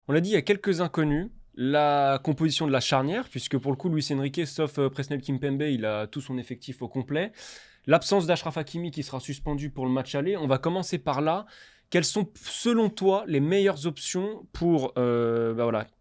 On l'a dit, il y a quelques inconnus. La composition de la charnière, puisque pour le coup, Luis Enrique, sauf Presnel Kimpembe, il a tout son effectif au complet. L'absence d'Achraf Hakimi qui sera suspendu pour le match aller. On va commencer par là. Quelles sont, selon toi, les meilleures options pour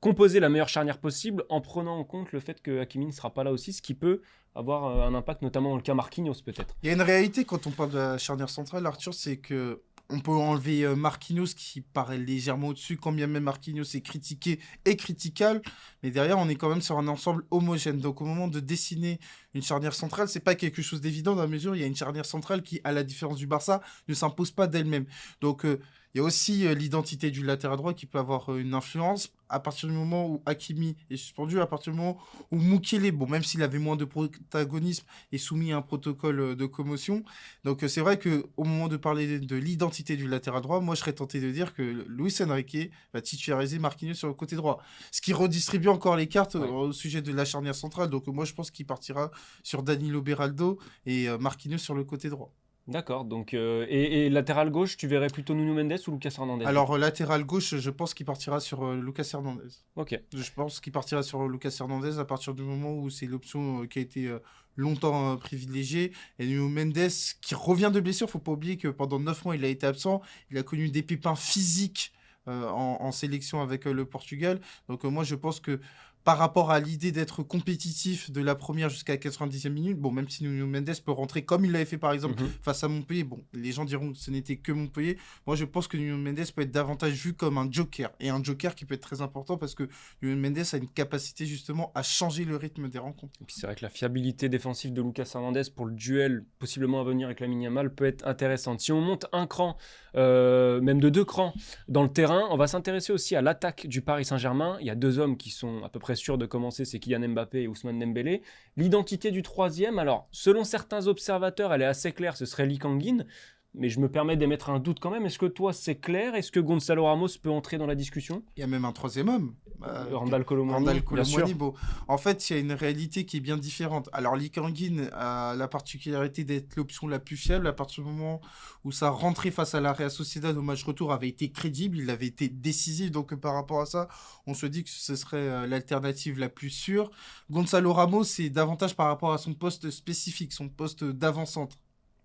composer la meilleure charnière possible en prenant en compte le fait que Hakimi ne sera pas là aussi, ce qui peut avoir un impact, notamment dans le cas Marquinhos peut-être. Il y a une réalité quand on parle de la charnière centrale, Arthur, c'est que on peut enlever Marquinhos qui paraît légèrement au-dessus, quand bien même Marquinhos est critiqué et critiquable, mais derrière on est quand même sur un ensemble homogène. Donc au moment de dessiner une charnière centrale, c'est pas quelque chose d'évident dans la mesure où il y a une charnière centrale qui, à la différence du Barça, ne s'impose pas d'elle-même. Donc il y a aussi l'identité du latéral droit qui peut avoir une influence à partir du moment où Hakimi est suspendu, à partir du moment où Mukele, bon, même s'il avait moins de protagonisme, est soumis à un protocole de commotion. Donc c'est vrai qu'au moment de parler de l'identité du latéral droit, moi je serais tenté de dire que Luis Enrique va titulariser Marquinhos sur le côté droit. Ce qui redistribue encore les cartes Ouais. au sujet de la charnière centrale. Donc moi je pense qu'il partira sur Danilo Beraldo et Marquinhos sur le côté droit. D'accord, donc et latéral gauche, tu verrais plutôt Nuno Mendes ou Lucas Hernandez du coup. Alors latéral gauche, je pense qu'il partira sur Lucas Hernandez. Ok. Je pense qu'il partira sur Lucas Hernandez à partir du moment où c'est l'option qui a été longtemps privilégiée. Et Nuno Mendes, qui revient de blessure, faut pas oublier que pendant 9 mois, il a été absent. Il a connu des pépins physiques en sélection avec le Portugal. Donc moi, je pense que par rapport à l'idée d'être compétitif de la première jusqu'à la 90e minute, bon, même si Nuno Mendes peut rentrer comme il l'avait fait par exemple Mhm. face à Montpellier, bon, les gens diront que ce n'était que Montpellier. Moi, je pense que Nuno Mendes peut être davantage vu comme un joker. Et un joker qui peut être très important parce que Nuno Mendes a une capacité justement à changer le rythme des rencontres. Et puis c'est vrai que la fiabilité défensive de Lucas Hernandez pour le duel possiblement à venir avec Lamine Yamal peut être intéressante. Si on monte un cran, même de 2 crans dans le terrain, on va s'intéresser aussi à l'attaque du Paris Saint-Germain. Il y a 2 hommes qui sont à peu près sûrs de commencer, c'est Kylian Mbappé et Ousmane Dembélé. L'identité du troisième, alors selon certains observateurs, elle est assez claire, ce serait Lee Kang-in, mais je me permets d'émettre un doute quand même. Est-ce que toi c'est clair? Est-ce que Gonzalo Ramos peut entrer dans la discussion? Il y a même un troisième homme. Randal Randal Colomwani, bien sûr. Colomwani. Bon, en fait, il y a une réalité qui est bien différente. Alors, Lee Kang-in a la particularité d'être l'option la plus fiable à partir du moment où sa rentrée face à la Real Sociedad au match retour avait été crédible, il avait été décisif. Donc, par rapport à ça, on se dit que ce serait l'alternative la plus sûre. Gonzalo Ramos, c'est davantage par rapport à son poste spécifique, son poste d'avant-centre.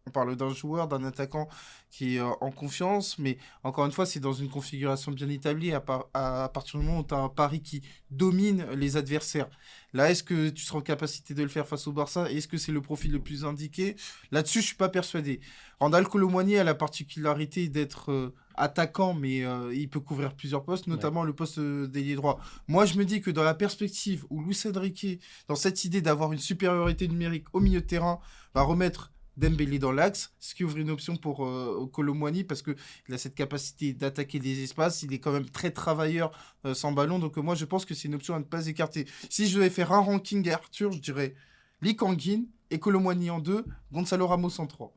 On parle d'un joueur, d'un attaquant qui est en confiance, mais encore une fois, c'est dans une configuration bien établie à partir du moment où tu as un Paris qui domine les adversaires. Là, est-ce que tu seras en capacité de le faire face au Barça? Est-ce que c'est le profil le plus indiqué? Là-dessus, je suis pas persuadé. Randal Colomwani a la particularité d'être attaquant, mais il peut couvrir plusieurs postes, Ouais. notamment le poste d'ailier droit. Moi, je me dis que dans la perspective où Luis Enrique, dans cette idée d'avoir une supériorité numérique au milieu de terrain, va remettre Dembélé dans l'axe, ce qui ouvre une option pour Colomwani parce qu'il a cette capacité d'attaquer des espaces, il est quand même très travailleur sans ballon, donc moi je pense que c'est une option à ne pas écarter. Si je devais faire un ranking à Arthur, je dirais Lee Kang-in et Colomwani en 2, Gonzalo Ramos en 3.